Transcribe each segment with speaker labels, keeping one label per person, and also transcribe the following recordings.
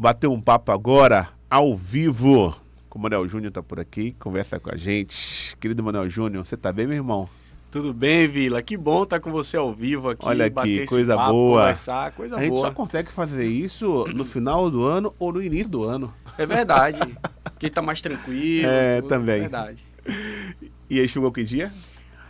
Speaker 1: bater um papo agora, ao vivo, com o Manuel Júnior tá por aqui, conversa com a gente. Querido Manuel Júnior, você tá bem, meu irmão?
Speaker 2: Tudo bem, Vila? Que bom estar com você ao vivo aqui.
Speaker 1: Olha
Speaker 2: bater
Speaker 1: aqui,
Speaker 2: esse
Speaker 1: coisa
Speaker 2: papo,
Speaker 1: boa.
Speaker 2: Conversar, coisa
Speaker 1: A
Speaker 2: boa.
Speaker 1: gente só consegue fazer isso no final do ano ou no início do ano.
Speaker 2: É verdade. Quem tá mais tranquilo.
Speaker 1: Também.
Speaker 2: É verdade.
Speaker 1: E aí, chegou que dia?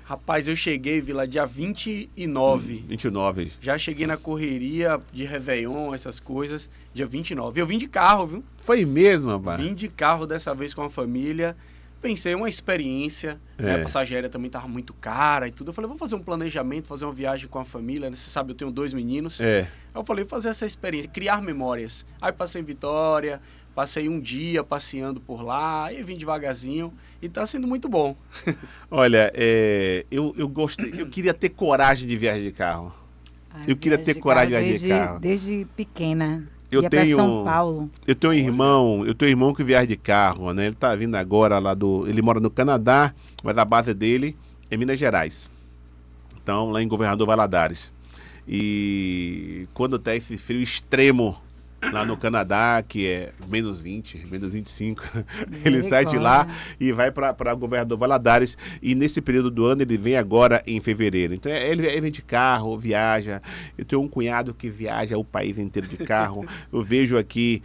Speaker 2: Rapaz, eu cheguei, Vila, dia 29.
Speaker 1: 29.
Speaker 2: Já cheguei na correria de Réveillon, essas coisas, dia 29. Eu vim de carro, viu?
Speaker 1: Foi mesmo, rapaz?
Speaker 2: Vim de carro dessa vez com a família. Pensei, uma experiência, né? A passagem aérea também tava muito cara e tudo. Eu falei, vamos fazer um planejamento, fazer uma viagem com a família. Você sabe, eu tenho 2 meninos. Aí eu falei, fazer essa experiência, criar memórias. Aí passei em Vitória, passei um dia passeando por lá, aí vim devagarzinho e tá sendo muito bom.
Speaker 1: Olha, eu gostei, eu queria ter coragem de viajar de carro. Eu queria ter coragem de viajar de carro.
Speaker 3: Desde pequena.
Speaker 1: Eu tenho
Speaker 3: São Paulo.
Speaker 1: Eu tenho um irmão que viaja de carro, né? Ele tá vindo agora ele mora no Canadá, mas a base dele é Minas Gerais. Então, lá em Governador Valadares. E quando tá esse frio extremo lá no Canadá, que é menos 20, menos 25, ele sai de lá e vai para Governador Valadares. E nesse período do ano ele vem agora em fevereiro. Então ele vem de carro, viaja. Eu tenho um cunhado que viaja o país inteiro de carro. Eu vejo aqui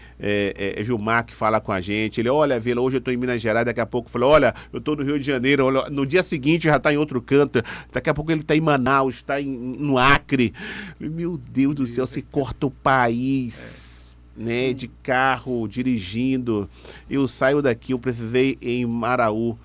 Speaker 1: Gilmar que fala com a gente. Ele, olha, Vila, hoje eu estou em Minas Gerais, daqui a pouco eu falo, olha, eu estou no Rio de Janeiro, olha, no dia seguinte já está em outro canto, daqui a pouco ele está em Manaus, está no Acre. Meu Deus do céu, você corta o país. Né, de carro, dirigindo. Eu saio daqui, eu precisei ir em Maraú,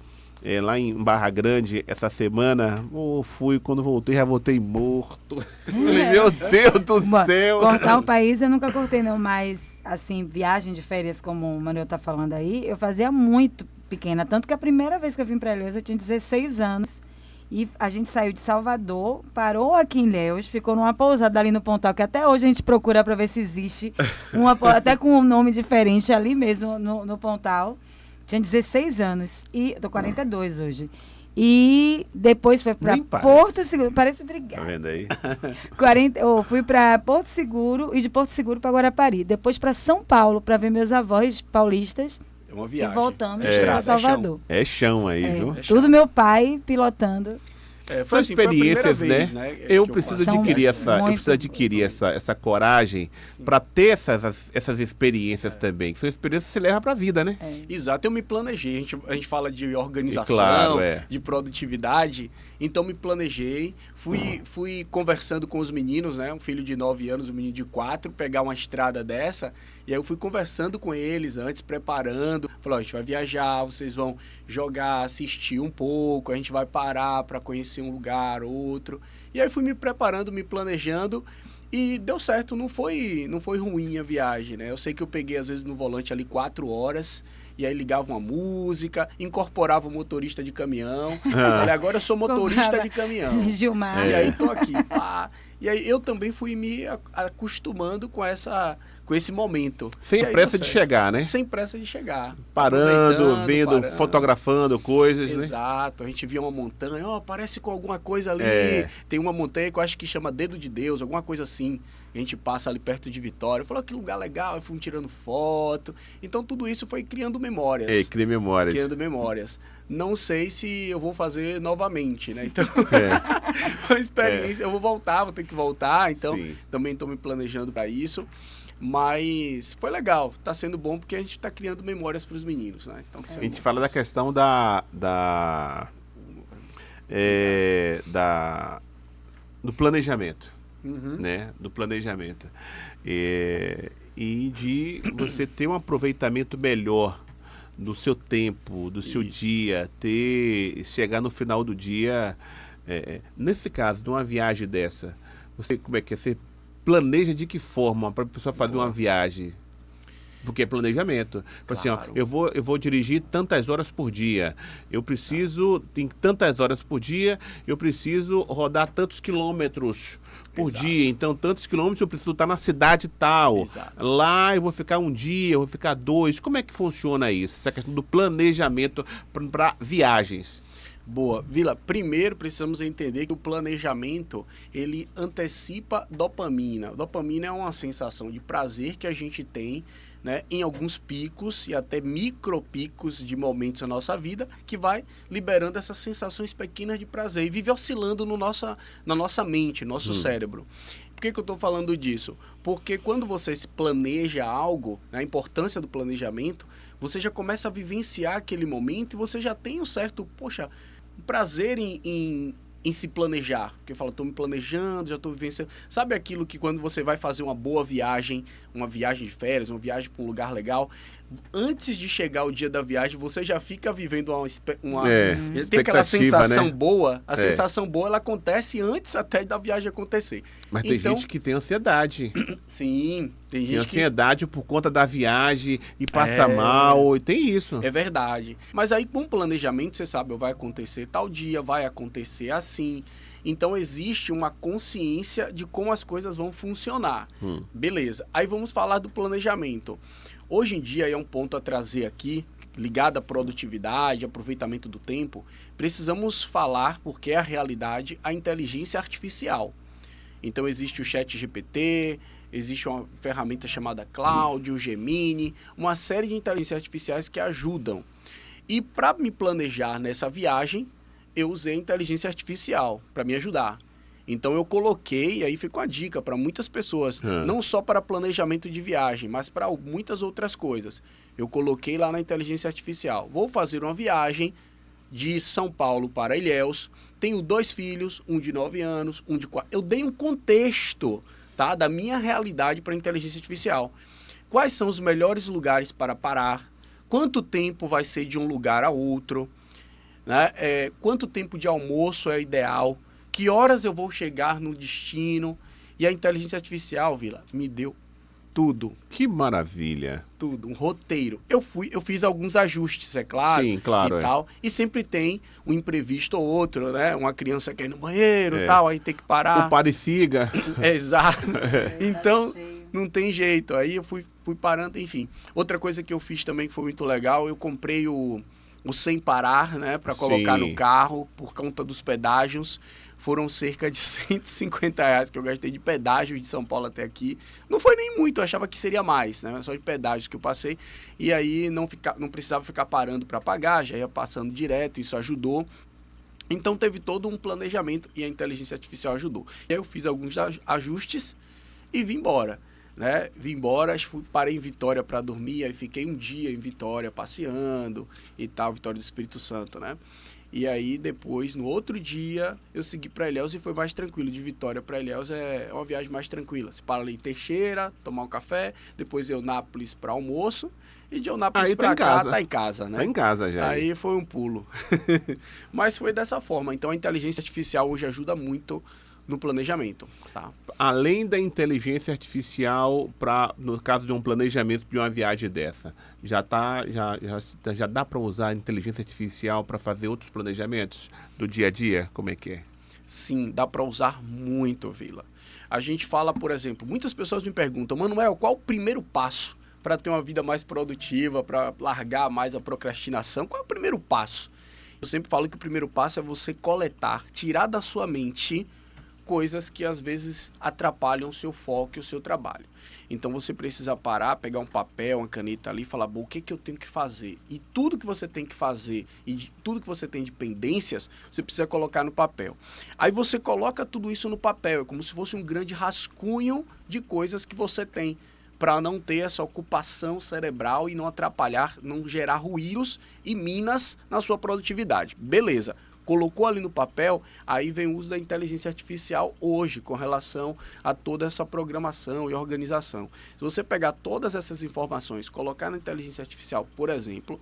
Speaker 1: lá em Barra Grande, essa semana. Fui, quando voltei, já voltei morto. Meu Deus do céu!
Speaker 3: Cortar o país eu nunca cortei, não, mas, assim, viagem de férias, como o Manuel tá falando aí, eu fazia muito pequena. Tanto que a primeira vez que eu vim para Ilhéus, eu tinha 16 anos. E a gente saiu de Salvador, parou aqui em Ilhéus, ficou numa pousada ali no Pontal, que até hoje a gente procura para ver se existe, até com um nome diferente ali mesmo no Pontal. Tinha 16 anos, e eu tô 42 hoje. E depois foi para Porto Seguro, parece brigar.
Speaker 1: Tá vendo aí?
Speaker 3: Fui para Porto Seguro e de Porto Seguro para Guarapari. Depois para São Paulo, para ver meus avós paulistas.
Speaker 2: Uma viagem.
Speaker 3: E voltamos para Salvador.
Speaker 1: É chão aí, viu?
Speaker 3: Tudo meu pai pilotando.
Speaker 1: São assim, experiências, né? Eu preciso adquirir essa coragem para ter essas experiências também. São experiências que você leva para a vida, né?
Speaker 2: Exato, eu me planejei. A gente fala de organização, de produtividade. Então me planejei, fui conversando com os meninos, né? Um filho de 9 anos, um menino de 4, pegar uma estrada dessa. E aí eu fui conversando com eles antes, preparando. Falei, a gente vai viajar, vocês vão jogar, assistir um pouco, a gente vai parar para conhecer um lugar, outro. E aí fui me preparando, me planejando e deu certo, não foi ruim a viagem, né? Eu sei que eu peguei às vezes no volante ali 4 horas e aí ligava uma música, incorporava o motorista de caminhão. Olha, agora eu sou motorista de caminhão.
Speaker 3: Gilmar.
Speaker 2: E aí tô aqui, pá. E aí eu também fui me acostumando com esse momento.
Speaker 1: Sem pressa de chegar, né?
Speaker 2: Sem pressa de chegar.
Speaker 1: Parando, vendo, fotografando coisas, né?
Speaker 2: Exato. A gente via uma montanha, parece com alguma coisa ali. Tem uma montanha que eu acho que chama Dedo de Deus, alguma coisa assim. A gente passa ali perto de Vitória. Falou, que lugar legal. Eu fui tirando foto. Então tudo isso foi criando memórias.
Speaker 1: Cria memórias.
Speaker 2: Criando memórias. Não sei se eu vou fazer novamente, né? Então, uma experiência. Eu vou ter que voltar. Então, também estou me planejando para isso. Mas foi legal, tá sendo bom porque a gente tá criando memórias para os meninos, né? Então,
Speaker 1: a gente fala da questão do planejamento, né? Do planejamento. E de você ter um aproveitamento melhor do seu tempo, do seu dia, chegar no final do dia. Nesse caso, de uma viagem dessa, você planeja de que forma para a pessoa fazer uma viagem? Porque é planejamento. Assim, eu vou dirigir tantas horas por dia. Eu preciso, em tantas horas por dia, eu preciso rodar tantos quilômetros por dia. Então, tantos quilômetros eu preciso estar na cidade tal. Lá eu vou ficar um dia, eu vou ficar 2. Como é que funciona isso? Essa questão do planejamento para viagens.
Speaker 2: Boa. Vila, primeiro precisamos entender que o planejamento, ele antecipa dopamina. Dopamina é uma sensação de prazer que a gente tem né, em alguns picos e até micropicos de momentos da nossa vida, que vai liberando essas sensações pequenas de prazer e vive oscilando na nossa mente, nosso cérebro. Por que eu estou falando disso? Porque quando você se planeja algo, né, a importância do planejamento, você já começa a vivenciar aquele momento e você já tem um certo, prazer em se planejar. Porque eu falo, estou me planejando, já estou vivenciando. Sabe aquilo que quando você vai fazer uma boa viagem, uma viagem de férias, uma viagem para um lugar legal, antes de chegar o dia da viagem, você já fica vivendo tem aquela sensação, né, boa. A sensação boa, ela acontece antes até da viagem acontecer.
Speaker 1: Mas tem gente que tem ansiedade.
Speaker 2: Sim, tem gente
Speaker 1: ansiedade por conta da viagem e passa mal, e tem isso.
Speaker 2: É verdade. Mas aí com o planejamento, você sabe, vai acontecer tal dia, vai acontecer assim. Então existe uma consciência de como as coisas vão funcionar. Beleza. Aí vamos falar do planejamento. Hoje em dia, é um ponto a trazer aqui, ligado à produtividade, aproveitamento do tempo, precisamos falar, porque é a realidade, a inteligência artificial. Então existe o ChatGPT, existe uma ferramenta chamada Cloud, o Gemini, uma série de inteligências artificiais que ajudam. E para me planejar nessa viagem, eu usei a inteligência artificial para me ajudar. Então eu coloquei, e aí fica uma dica para muitas pessoas, não só para planejamento de viagem, mas para muitas outras coisas. Eu coloquei lá na inteligência artificial, vou fazer uma viagem de São Paulo para Ilhéus, tenho 2 filhos, um de 9 anos, um de 4. Eu dei um contexto, tá, da minha realidade para a inteligência artificial. Quais são os melhores lugares para parar? Quanto tempo vai ser de um lugar a outro? Né? Quanto tempo de almoço é ideal? Que horas eu vou chegar no destino? E a inteligência artificial, Vila, me deu tudo.
Speaker 1: Que maravilha.
Speaker 2: Tudo, um roteiro. Eu fiz alguns ajustes, é claro.
Speaker 1: Sim, claro.
Speaker 2: E tal. E sempre tem um imprevisto ou outro, né? Uma criança quer ir no banheiro e tal, aí tem que parar.
Speaker 1: O pare e siga.
Speaker 2: Exato. Então, não tem jeito. Aí eu fui parando, enfim. Outra coisa que eu fiz também que foi muito legal, eu comprei o Sem Parar, né, para colocar no carro, por conta dos pedágios. Foram cerca de R$150 que eu gastei de pedágio de São Paulo até aqui. Não foi nem muito, eu achava que seria mais, né? Só de pedágios que eu passei. E aí não precisava ficar parando para pagar, já ia passando direto, isso ajudou. Então teve todo um planejamento e a inteligência artificial ajudou. E aí eu fiz alguns ajustes e vim embora. Né? Vim embora, parei em Vitória para dormir, aí fiquei um dia em Vitória passeando e tal, Vitória do Espírito Santo, né? E aí depois, no outro dia, eu segui para Ilhéus e foi mais tranquilo. De Vitória para Ilhéus é uma viagem mais tranquila. Você para ali em Teixeira, tomar um café, depois Eunápolis para almoço e de Eunápolis para cá, tá em casa, né?
Speaker 1: Tá em casa já.
Speaker 2: Aí foi um pulo. Mas foi dessa forma. Então a inteligência artificial hoje ajuda muito no planejamento, tá?
Speaker 1: Além da inteligência artificial, no caso de um planejamento de uma viagem dessa, já dá para usar a inteligência artificial para fazer outros planejamentos do dia a dia? Como é que é?
Speaker 2: Sim, dá para usar muito, Vila. A gente fala, por exemplo, muitas pessoas me perguntam, Manuel, qual o primeiro passo para ter uma vida mais produtiva, para largar mais a procrastinação? Qual é o primeiro passo? Eu sempre falo que o primeiro passo é você coletar, tirar da sua mente coisas que às vezes atrapalham o seu foco e o seu trabalho. Então você precisa parar, pegar um papel, uma caneta ali e falar, bom, o que eu tenho que fazer? E tudo que você tem que fazer e tudo que você tem de pendências, você precisa colocar no papel. Aí você coloca tudo isso no papel, é como se fosse um grande rascunho de coisas que você tem, para não ter essa ocupação cerebral e não atrapalhar, não gerar ruídos e minas na sua produtividade. Beleza. Colocou ali no papel, aí vem o uso da inteligência artificial hoje, com relação a toda essa programação e organização. Se você pegar todas essas informações, colocar na inteligência artificial, por exemplo,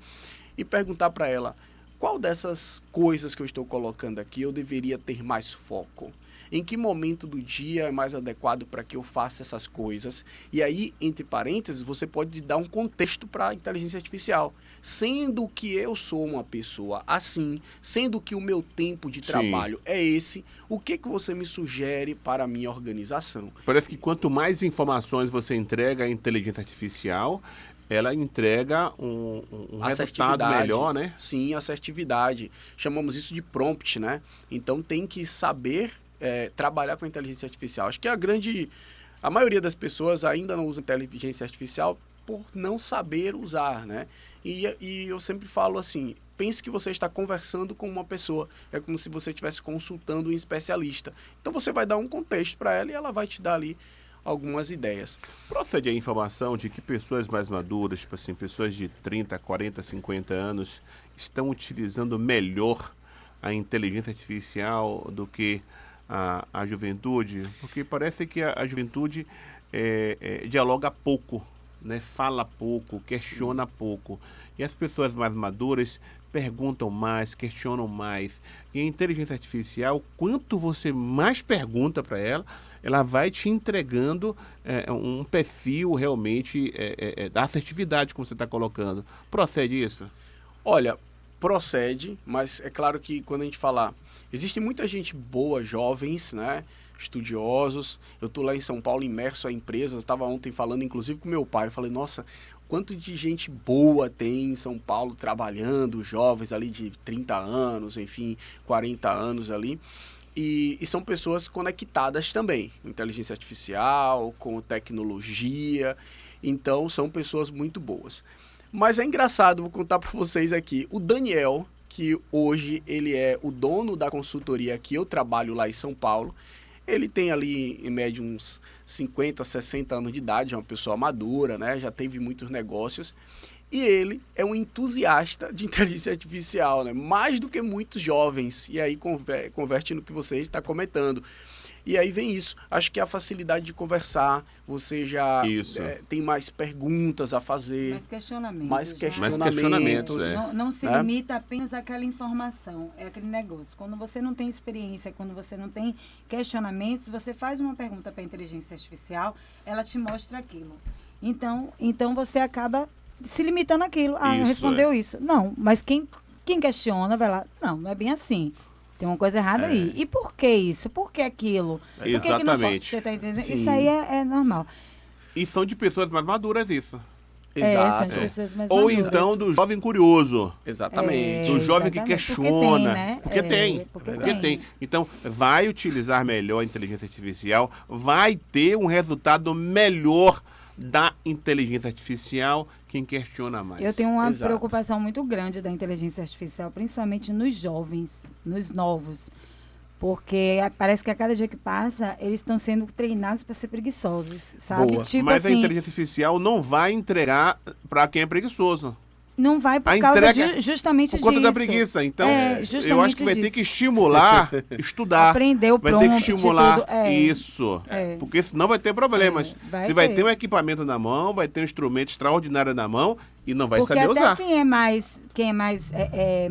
Speaker 2: e perguntar para ela, qual dessas coisas que eu estou colocando aqui eu deveria ter mais foco? Em que momento do dia é mais adequado para que eu faça essas coisas? E aí, entre parênteses, você pode dar um contexto para a inteligência artificial. Sendo que eu sou uma pessoa assim, sendo que o meu tempo de trabalho é esse, o que você me sugere para a minha organização?
Speaker 1: Parece que quanto mais informações você entrega à inteligência artificial, ela entrega um resultado melhor, né?
Speaker 2: Sim, assertividade. Chamamos isso de prompt, né? Então tem que saber trabalhar com a inteligência artificial. Acho que a maioria das pessoas ainda não usa inteligência artificial por não saber usar, né? E eu sempre falo assim, pense que você está conversando com uma pessoa, é como se você estivesse consultando um especialista. Então você vai dar um contexto para ela e ela vai te dar ali algumas ideias.
Speaker 1: Procede a informação de que pessoas mais maduras, tipo assim, pessoas de 30, 40, 50 anos, estão utilizando melhor a inteligência artificial do que a juventude? Porque parece que a juventude dialoga pouco, né? Fala pouco, questiona pouco. E as pessoas mais maduras perguntam mais, questionam mais. E a inteligência artificial, quanto você mais pergunta para ela, ela vai te entregando um perfil realmente da assertividade, como você está colocando. Procede isso?
Speaker 2: Olha, procede, mas é claro que quando a gente falar... Existe muita gente boa, jovens, né? Estudiosos. Eu estou lá em São Paulo imerso a empresas. Estava ontem falando, inclusive, com meu pai. Eu falei, nossa, quanto de gente boa tem em São Paulo trabalhando, jovens ali de 30 anos, enfim, 40 anos ali. E são pessoas conectadas também, com inteligência artificial, com tecnologia. Então, são pessoas muito boas. Mas é engraçado, vou contar para vocês aqui. O Daniel, que hoje ele é o dono da consultoria que eu trabalho lá em São Paulo, ele tem ali, em média, uns 50, 60 anos de idade, é uma pessoa madura, né? Já teve muitos negócios. E ele é um entusiasta de inteligência artificial, né? Mais do que muitos jovens. E aí converte no que você está comentando. E aí vem isso. Acho que a facilidade de conversar, você já tem mais perguntas a fazer.
Speaker 3: Mais questionamentos. Não se limita apenas àquela informação, é aquele negócio. Quando você não tem experiência, quando você não tem questionamentos, você faz uma pergunta para a inteligência artificial, ela te mostra aquilo. Então você acaba se limitando àquilo. Respondeu isso. Não, mas quem questiona vai lá, não é bem assim. Tem uma coisa errada aí. E por que isso? Por que aquilo?
Speaker 1: Exatamente.
Speaker 3: Você está entendendo? Sim. Isso aí é normal.
Speaker 1: E são de pessoas mais maduras isso.
Speaker 2: Exato.
Speaker 3: São de pessoas mais
Speaker 1: Ou
Speaker 3: maduras.
Speaker 1: então do jovem curioso.
Speaker 2: Exatamente.
Speaker 1: Do jovem que questiona.
Speaker 3: Porque tem.
Speaker 1: Porque tem. Então, vai utilizar melhor a inteligência artificial, vai ter um resultado melhor da inteligência artificial quem questiona mais.
Speaker 3: Eu tenho uma preocupação muito grande da inteligência artificial, principalmente nos jovens, nos novos. Porque parece que a cada dia que passa, eles estão sendo treinados para ser preguiçosos, sabe?
Speaker 1: Boa.
Speaker 3: Tipo
Speaker 1: mas
Speaker 3: assim,
Speaker 1: a inteligência artificial não vai entregar para quem é preguiçoso.
Speaker 3: Não vai por causa justamente disso.
Speaker 1: Por conta da preguiça. Então, eu acho que vai ter que estimular, estudar.
Speaker 3: Aprender o prompt,
Speaker 1: vai ter que estimular
Speaker 3: tudo.
Speaker 1: Isso. Porque senão vai ter problemas. Você vai ter um equipamento na mão, vai ter um instrumento extraordinário na mão e não vai saber usar.
Speaker 3: Porque quem é mais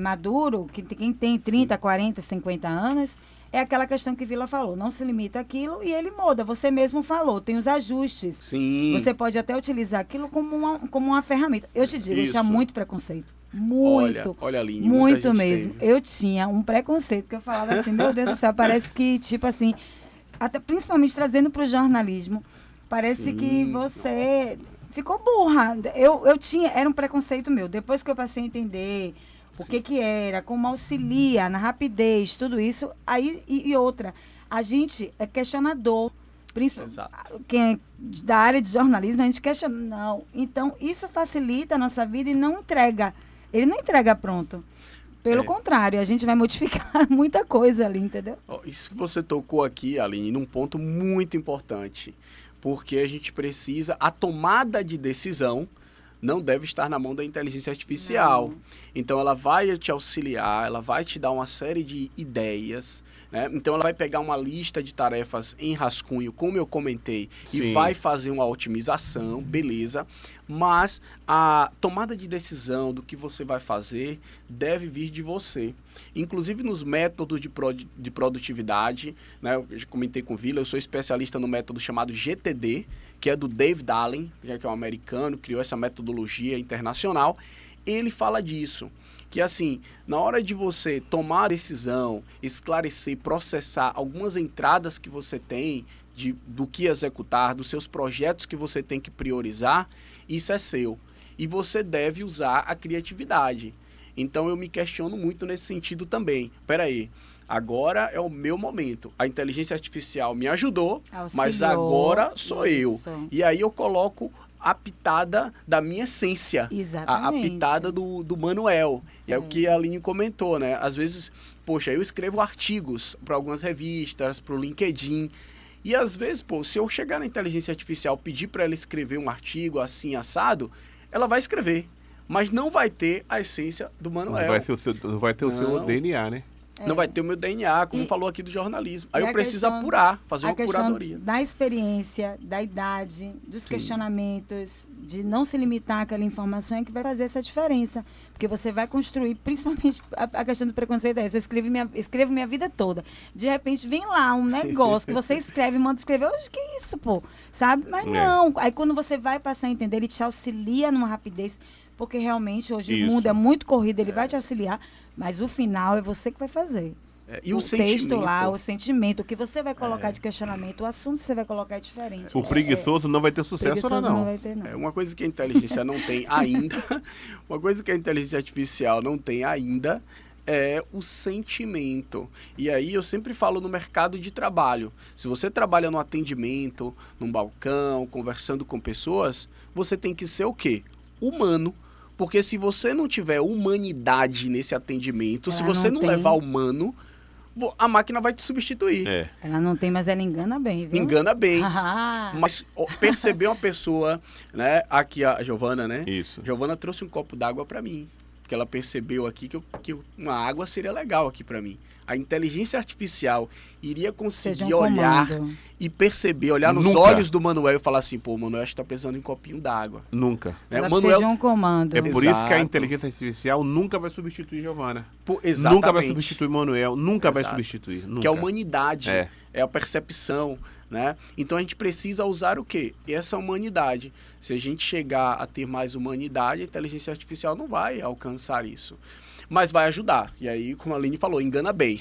Speaker 3: maduro, quem tem 30, 40, 50 anos... É aquela questão que Vila falou, não se limita àquilo e ele muda. Você mesmo falou, tem os ajustes.
Speaker 2: Sim.
Speaker 3: Você pode até utilizar aquilo como uma ferramenta. Eu te digo, eu tinha muito preconceito. Muito.
Speaker 2: Olha, Aline,
Speaker 3: muito mesmo. Eu tinha um preconceito que eu falava assim, meu Deus do céu, parece que, tipo assim, até principalmente trazendo para o jornalismo, parece que você ficou burra. Eu tinha, era um preconceito meu. Depois que eu passei a entender... O que era, como auxilia na rapidez, tudo isso. Aí, e outra, a gente é questionador, principalmente quem é da área de jornalismo, a gente questiona. Não. Então, isso facilita a nossa vida e não entrega. Ele não entrega pronto. Pelo contrário, a gente vai modificar muita coisa ali, entendeu?
Speaker 2: Isso que você tocou aqui, Aline, num ponto muito importante. Porque a gente precisa, a tomada de decisão não deve estar na mão da inteligência artificial. Não. Então, ela vai te auxiliar, ela vai te dar uma série de ideias, né? Então, ela vai pegar uma lista de tarefas em rascunho, como eu comentei, e vai fazer uma otimização, beleza. Mas a tomada de decisão do que você vai fazer deve vir de você. Inclusive, nos métodos de produtividade, né? Eu já comentei com o Vila, eu sou especialista no método chamado GTD, que é do David Allen, já que é um americano, criou essa metodologia internacional. Ele fala disso, que assim, na hora de você tomar a decisão, esclarecer, processar algumas entradas que você tem do que executar, dos seus projetos que você tem que priorizar, isso é seu. E você deve usar a criatividade. Então eu me questiono muito nesse sentido também. Peraí, agora é o meu momento. A inteligência artificial me ajudou, mas agora sou eu. E aí eu coloco a pitada da minha essência.
Speaker 3: Exatamente.
Speaker 2: A pitada do Manuel. E é o que a Aline comentou, né? Às vezes, poxa, eu escrevo artigos para algumas revistas, para o LinkedIn. E às vezes, se eu chegar na inteligência artificial, pedir para ela escrever um artigo assim, assado, ela vai escrever. Mas não vai ter a essência do Manuel.
Speaker 1: Não vai ter o seu DNA, né?
Speaker 2: Não vai ter o meu DNA, como falou aqui do jornalismo. Aí eu preciso apurar, fazer uma curadoria.
Speaker 3: Da experiência, da idade, dos questionamentos, de não se limitar àquela informação é que vai fazer essa diferença. Porque você vai construir, principalmente a questão do preconceito é essa. Eu escrevo minha vida toda. De repente vem lá um negócio que você escreve, manda escrever. Hoje, que isso, pô? Sabe? Mas não. Aí quando você vai passar a entender, ele te auxilia numa rapidez. Porque realmente hoje o mundo é muito corrido, ele vai te auxiliar, mas o final é você que vai fazer.
Speaker 2: E o
Speaker 3: texto lá, o sentimento, o que você vai colocar de questionamento, o assunto que você vai colocar é diferente.
Speaker 1: O preguiçoso não vai ter sucesso lá, não.
Speaker 3: Não vai ter, não.
Speaker 2: Uma coisa que a inteligência não tem ainda, uma coisa que a inteligência artificial não tem ainda é o sentimento. E aí eu sempre falo no mercado de trabalho. Se você trabalha no atendimento, num balcão, conversando com pessoas, você tem que ser o quê? Humano. Porque se você não tiver humanidade nesse atendimento, se você não levar humano, a máquina vai te substituir.
Speaker 3: Ela não tem, mas ela engana bem, viu?
Speaker 2: Engana bem. Mas perceber uma pessoa, né? Aqui a Giovana, né?
Speaker 1: Isso.
Speaker 2: Giovana trouxe um copo d'água para mim. Porque ela percebeu aqui que uma água seria legal aqui para mim. A inteligência artificial iria conseguir olhar e perceber, olhar nos olhos do Manuel e falar assim, pô, o Manuel acho que tá precisando de um copinho d'água.
Speaker 1: Nunca.
Speaker 3: Seja um comando.
Speaker 1: É por isso que a inteligência artificial nunca vai substituir Giovana.
Speaker 2: Exatamente.
Speaker 1: Nunca vai substituir Manuel, nunca vai substituir. Nunca.
Speaker 2: Que é a humanidade, é a percepção, né? Então a gente precisa usar o quê? Essa humanidade. Se a gente chegar a ter mais humanidade, a inteligência artificial não vai alcançar isso. Mas vai ajudar. E aí, como a Aline falou, engana bem.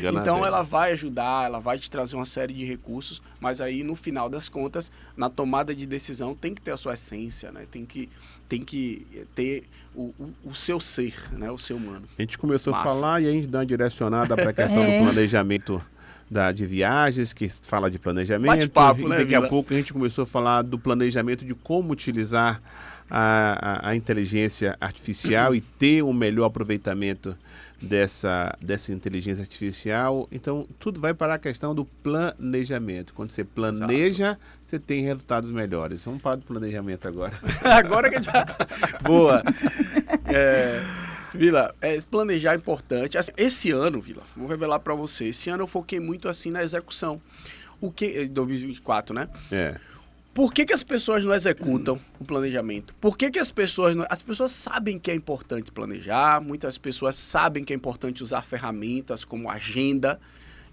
Speaker 2: Então ela vai ajudar, ela vai te trazer uma série de recursos, mas aí no final das contas, na tomada de decisão, tem que ter a sua essência, né? Tem que ter o seu ser, né? O ser humano.
Speaker 1: A gente começou a falar e a gente dá uma direcionada para a questão do planejamento de viagens, que fala de planejamento.
Speaker 2: Bate-papo, né,
Speaker 1: daqui a pouco a gente começou a falar do planejamento de como utilizar a inteligência artificial e ter um melhor aproveitamento dessa inteligência artificial. Então, tudo vai para a questão do planejamento. Quando você planeja, você tem resultados melhores. Vamos falar do planejamento agora.
Speaker 2: Agora que já... Boa! Vila, planejar é importante. Esse ano, Vila, vou revelar para você, esse ano eu foquei muito assim na execução. 2024, né? Por que as pessoas não executam o planejamento? Por que as pessoas não... As pessoas sabem que é importante planejar, muitas pessoas sabem que é importante usar ferramentas como agenda,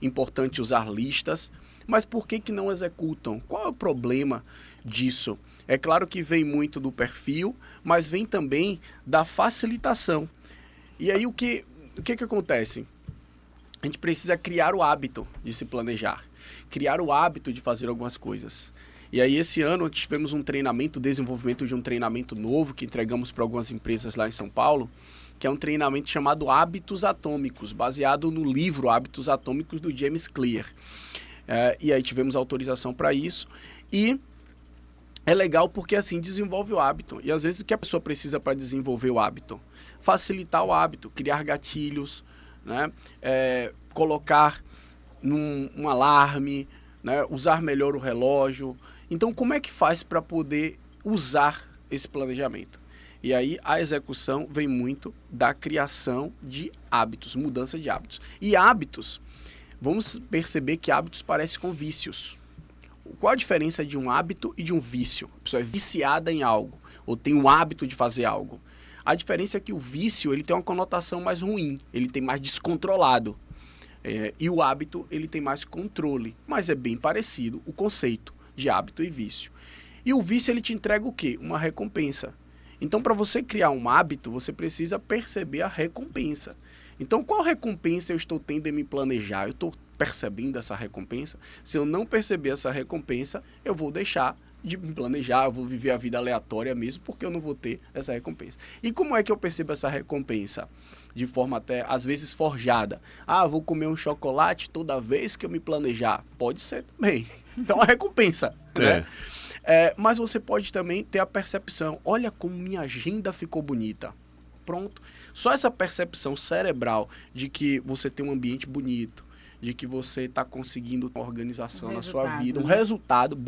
Speaker 2: importante usar listas, mas por que não executam? Qual é o problema disso? É claro que vem muito do perfil, mas vem também da facilitação. E aí o que acontece? A gente precisa criar o hábito de se planejar, criar o hábito de fazer algumas coisas. E aí esse ano tivemos um treinamento, desenvolvimento de um treinamento novo que entregamos para algumas empresas lá em São Paulo, que é um treinamento chamado Hábitos Atômicos, baseado no livro Hábitos Atômicos do James Clear. E aí tivemos autorização para isso e é legal porque assim desenvolve o hábito. E às vezes o que a pessoa precisa para desenvolver o hábito? Facilitar o hábito, criar gatilhos, né? Colocar um alarme, né? Usar melhor o relógio. Então, como é que faz para poder usar esse planejamento? E aí, a execução vem muito da criação de hábitos, mudança de hábitos. E hábitos, vamos perceber que hábitos parecem com vícios. Qual a diferença de um hábito e de um vício? A pessoa é viciada em algo, ou tem o hábito de fazer algo. A diferença é que o vício ele tem uma conotação mais ruim, ele tem mais descontrolado. E o hábito ele tem mais controle, mas é bem parecido o conceito de hábito e vício. E o vício ele te entrega o quê? Uma recompensa. Então, para você criar um hábito, você precisa perceber a recompensa. Então, qual recompensa eu estou tendo em me planejar? Eu estou percebendo essa recompensa? Se eu não perceber essa recompensa, eu vou deixar de me planejar, eu vou viver a vida aleatória mesmo, porque eu não vou ter essa recompensa. E como é que eu percebo essa recompensa? De forma até, às vezes, forjada. Vou comer um chocolate toda vez que eu me planejar. Pode ser também. Então, a recompensa, né? Mas você pode também ter a percepção, olha como minha agenda ficou bonita. Pronto. Só essa percepção cerebral de que você tem um ambiente bonito, de que você está conseguindo uma organização na sua vida, um resultado,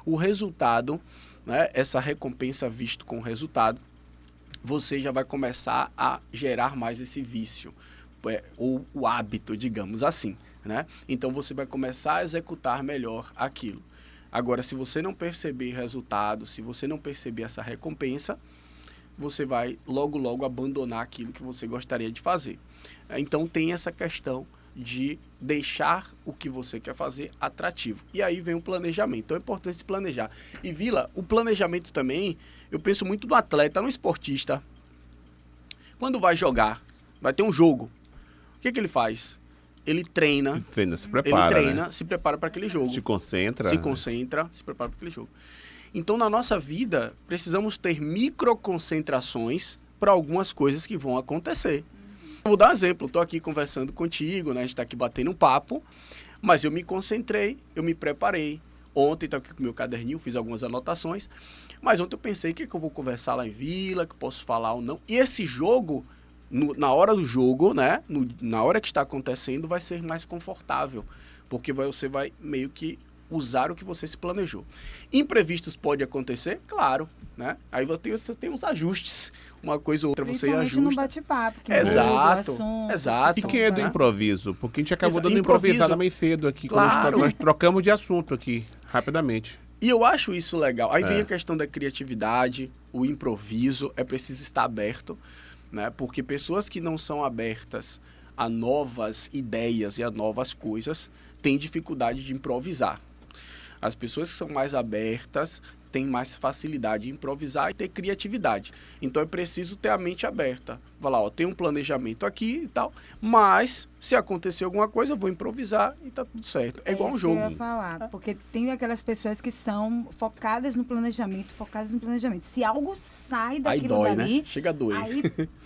Speaker 2: o resultado, né, essa recompensa visto com o resultado, você já vai começar a gerar mais esse vício, ou o hábito, digamos assim, né? Então você vai começar a executar melhor aquilo. Agora, se você não perceber resultado, se você não perceber essa recompensa, você vai logo abandonar aquilo que você gostaria de fazer. Então tem essa questão de deixar o que você quer fazer atrativo. E aí vem o planejamento. Então é importante se planejar. E Vila, o planejamento também, eu penso muito no atleta, no esportista. Quando vai jogar, vai ter um jogo. O que ele faz? Ele treina,
Speaker 1: se prepara, né?
Speaker 2: Se prepara para aquele jogo.
Speaker 1: Se concentra, se prepara para aquele jogo. Então, na nossa vida, precisamos ter microconcentrações para algumas coisas que vão acontecer. Vou dar um exemplo. Estou aqui conversando contigo, né? A gente está aqui batendo um papo, mas eu me concentrei, eu me preparei. Ontem estou aqui com o meu caderninho, fiz algumas anotações, mas ontem eu pensei o que eu vou conversar lá em Vila, que posso falar ou não. E esse jogo, na hora do jogo, né? Na hora que está acontecendo, vai ser mais confortável, porque você vai meio que usar o que você se planejou. Imprevistos pode acontecer? Claro, né? Aí você tem uns ajustes, uma coisa ou outra você ajusta.
Speaker 3: No bate-papo.
Speaker 2: Exato.
Speaker 1: E quem é do improviso? Porque a gente acabou dando improvisada mais cedo aqui,
Speaker 2: claro.
Speaker 1: Nós trocamos de assunto aqui, rapidamente.
Speaker 2: E eu acho isso legal. Aí vem a questão da criatividade, o improviso, é preciso estar aberto, né? Porque pessoas que não são abertas a novas ideias e a novas coisas têm dificuldade de improvisar. As pessoas que são mais abertas têm mais facilidade de improvisar e ter criatividade. Então é preciso ter a mente aberta. Vai lá, tem um planejamento aqui e tal, mas se acontecer alguma coisa, eu vou improvisar e tá tudo certo. É igual um jogo.
Speaker 3: Eu ia falar, porque tem aquelas pessoas que são focadas no planejamento. Se algo sai daquilo
Speaker 2: dói,
Speaker 3: dali,
Speaker 2: né? Chega a doer.
Speaker 3: Aí,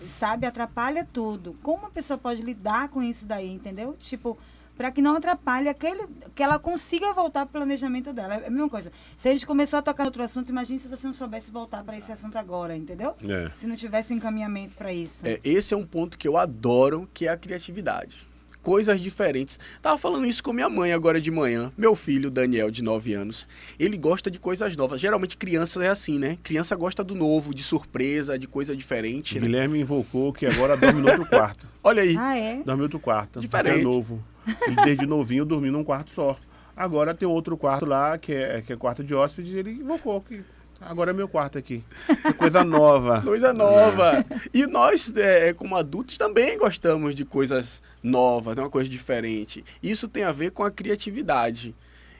Speaker 3: sabe, atrapalha tudo. Como a pessoa pode lidar com isso daí, entendeu? Tipo, para que não atrapalhe que ela consiga voltar para o planejamento dela. É a mesma coisa. Se a gente começou a tocar outro assunto, imagine se você não soubesse voltar para esse assunto agora, entendeu? Se não tivesse encaminhamento para isso.
Speaker 2: Esse é um ponto que eu adoro, que é a criatividade. Coisas diferentes. Tava falando isso com minha mãe agora de manhã. Meu filho, Daniel, de 9 anos, ele gosta de coisas novas. Geralmente criança é assim, né? Criança gosta do novo, de surpresa, de coisa diferente.
Speaker 1: O Guilherme invocou que agora dorme no outro quarto.
Speaker 2: Olha aí.
Speaker 1: Dorme no outro quarto.
Speaker 2: Diferente.
Speaker 1: É novo. Ele desde novinho dormiu num quarto só. Agora tem outro quarto lá, que é quarto de hóspedes, e ele invocou que agora é meu quarto aqui. É coisa nova.
Speaker 2: Coisa nova. E nós, como adultos, também gostamos de coisas novas, de uma coisa diferente. Isso tem a ver com a criatividade.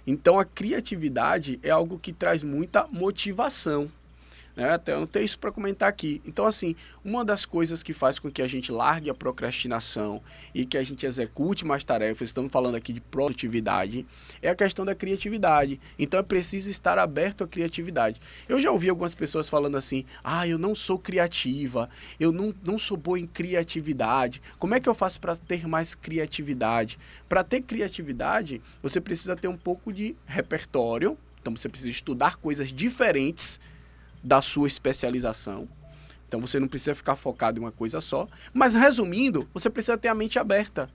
Speaker 2: Então, a criatividade é algo que traz muita motivação. Até eu tenho isso para comentar aqui. Então, assim, uma das coisas que faz com que a gente largue a procrastinação e que a gente execute mais tarefas, estamos falando aqui de produtividade, é a questão da criatividade. Então, é preciso estar aberto à criatividade. Eu já ouvi algumas pessoas falando assim, eu não sou criativa, eu não sou boa em criatividade. Como é que eu faço para ter mais criatividade? Para ter criatividade, você precisa ter um pouco de repertório, então você precisa estudar coisas diferentes da sua especialização. Então você não precisa ficar focado em uma coisa só. Mas resumindo, você precisa ter a mente aberta.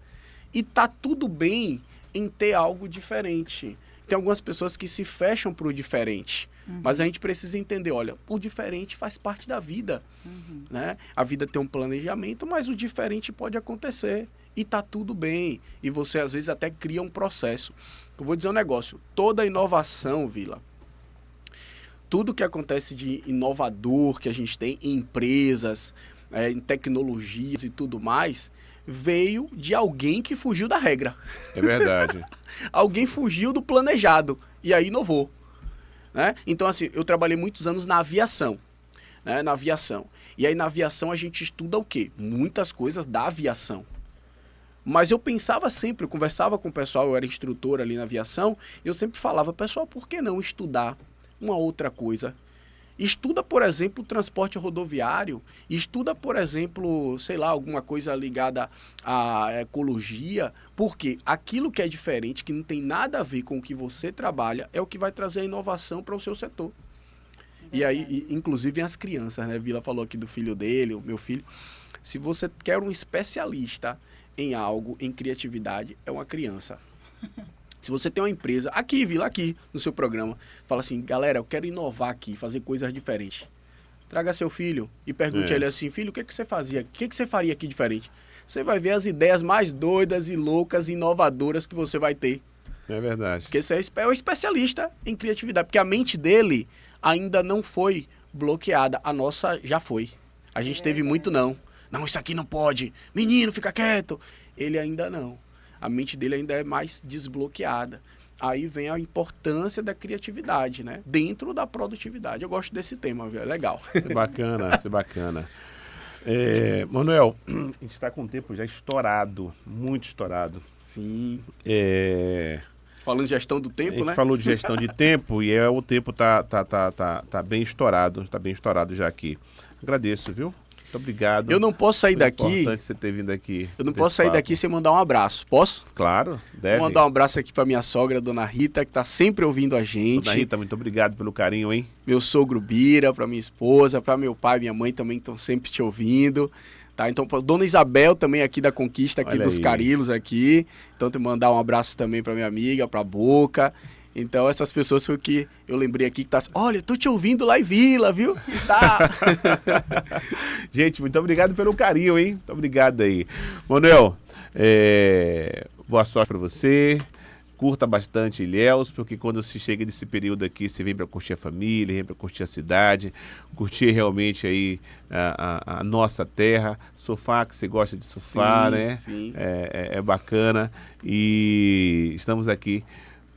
Speaker 2: E tá tudo bem em ter algo diferente. Tem algumas pessoas que se fecham para o diferente. Mas a gente precisa entender, olha, o diferente faz parte da vida. Né? A vida tem um planejamento, mas o diferente pode acontecer. E tá tudo bem. E você às vezes até cria um processo. Eu vou dizer um negócio. Toda inovação, Vila, tudo que acontece de inovador que a gente tem em empresas, em tecnologias e tudo mais, veio de alguém que fugiu da regra.
Speaker 1: É verdade.
Speaker 2: Alguém fugiu do planejado e aí inovou. Né? Então, assim, eu trabalhei muitos anos na aviação. Né? Na aviação. E aí, na aviação, a gente estuda o quê? Muitas coisas da aviação. Mas eu pensava sempre, eu conversava com o pessoal, eu era instrutor ali na aviação, eu sempre falava, pessoal, por que não estudar uma outra coisa? Estuda, por exemplo, o transporte rodoviário, estuda, por exemplo, sei lá, alguma coisa ligada à ecologia, porque aquilo que é diferente, que não tem nada a ver com o que você trabalha, é o que vai trazer a inovação para o seu setor. E aí, inclusive, as crianças, né? Vila falou aqui do filho dele, o meu filho. Se você quer um especialista em algo, em criatividade, é uma criança. Se você tem uma empresa, aqui, Vila, aqui, no seu programa, fala assim, galera, eu quero inovar aqui, fazer coisas diferentes. Traga seu filho e pergunte a ele assim, filho, o que você fazia? O que você faria aqui diferente? Você vai ver as ideias mais doidas e loucas e inovadoras que você vai ter.
Speaker 1: É verdade.
Speaker 2: Porque você é o especialista em criatividade, porque a mente dele ainda não foi bloqueada, a nossa já foi. A gente teve muito não. Não, isso aqui não pode. Menino, fica quieto. Ele ainda não. A mente dele ainda é mais desbloqueada. Aí vem a importância da criatividade, né? Dentro da produtividade. Eu gosto desse tema, viu? É legal.
Speaker 1: Isso é bacana, isso é bacana. Manuel, a gente está com o tempo já estourado, muito estourado.
Speaker 2: Sim. Falando de gestão do tempo, né?
Speaker 1: A gente falou de gestão de tempo e o tempo tá bem estourado. Tá bem estourado já aqui. Agradeço, viu? Muito obrigado.
Speaker 2: Eu não posso sair daqui.
Speaker 1: É importante você ter vindo aqui.
Speaker 2: Eu não posso sair daqui sem mandar um abraço. Posso?
Speaker 1: Claro, deve.
Speaker 2: Vou mandar um abraço aqui para minha sogra, Dona Rita, que tá sempre ouvindo a gente.
Speaker 1: Dona Rita, muito obrigado pelo carinho, hein?
Speaker 2: Meu sogro Bira, para minha esposa, para meu pai e minha mãe também estão sempre te ouvindo. Tá, então, Dona Isabel também aqui da Conquista, aqui
Speaker 1: Olha
Speaker 2: dos
Speaker 1: aí.
Speaker 2: Carilos aqui. Então, te mandar um abraço também para minha amiga, para Boca. Então, essas pessoas foi que eu lembrei aqui que tá... Olha, eu tô te ouvindo lá em Vila, viu? E tá...
Speaker 1: Gente, muito obrigado pelo carinho, hein? Muito obrigado aí. Manuel, boa sorte para você. Curta bastante Ilhéus, porque quando se chega nesse período aqui, você vem para curtir a família, vem para curtir a cidade, curtir realmente aí a nossa terra. Sofá, que você gosta de sofá,
Speaker 2: Sim,
Speaker 1: né?
Speaker 2: sim.
Speaker 1: É bacana. E estamos aqui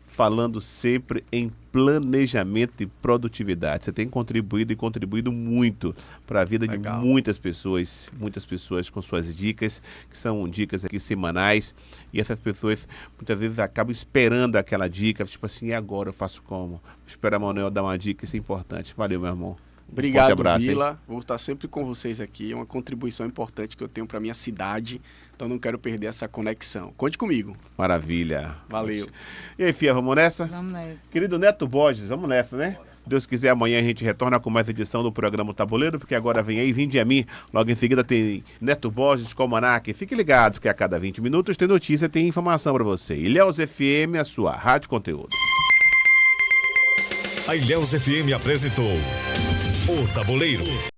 Speaker 1: falando sempre em planejamento e produtividade. Você tem contribuído e contribuído muito para a vida
Speaker 2: Legal.
Speaker 1: de muitas pessoas com suas dicas, que são dicas aqui semanais, e essas pessoas muitas vezes acabam esperando aquela dica, tipo assim, e agora eu faço como? Espera a Manuel dar uma dica, isso é importante. Valeu, meu irmão.
Speaker 2: Obrigado,
Speaker 1: abraço,
Speaker 2: Vila.
Speaker 1: hein?
Speaker 2: Vou estar sempre com vocês aqui. É uma contribuição importante que eu tenho para minha cidade. Então não quero perder essa conexão. Conte comigo.
Speaker 1: Maravilha.
Speaker 2: Valeu.
Speaker 1: E aí, Fia, vamos nessa?
Speaker 3: Vamos nessa.
Speaker 1: Querido Neto Borges, vamos nessa, né? Se Deus quiser, amanhã a gente retorna com mais edição do programa Tabuleiro, porque agora vem aí, vinde a mim. Logo em seguida tem Neto Borges com o Almanac. Fique ligado, porque a cada 20 minutos tem notícia, tem informação para você. Ilhéus FM, a sua rádio conteúdo.
Speaker 4: A Ilhéus FM apresentou O Tabuleiro.